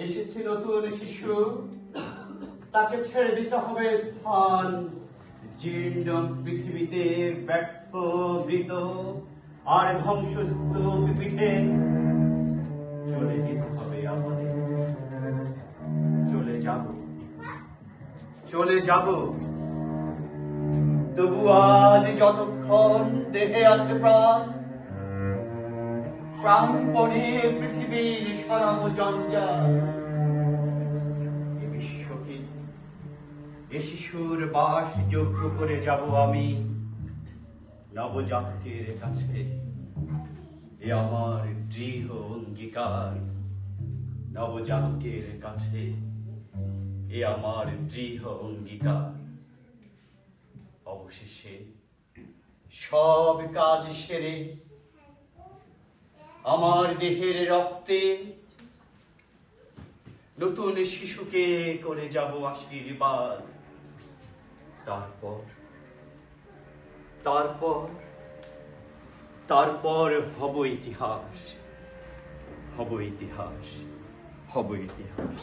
এসেছে নতুন শিশু, তাকে ছেড়ে দিতে হবে স্থান। জীর্ণ পৃথিবীতে ব্যর্থ মৃত আর ধ্বংসস্তূপ পিঠে চলে যেতে হবে আমাদের। চলে যাব, চলে যাব। তবু আজ যতক্ষণ দেহে আছে প্রাণ, প্রাণপণে পৃথিবীর সরব জঞ্জাল, এ বিশ্বকে এ শিশুর বাস যোগ্য করে যাব আমি নবজাতকের কাছে। এ আমার দৃঢ় অঙ্গীকার। নবজাতকের কাছে এ আমার দৃঢ় অঙ্গীকার। অবশেষে সব কাজ সেরে আমার দেহের রক্তে নতুন শিশুকে করে যাব আশীর্বাদ। তারপর তারপর তারপর হব ইতিহাস, হব ইতিহাস, হব ইতিহাস।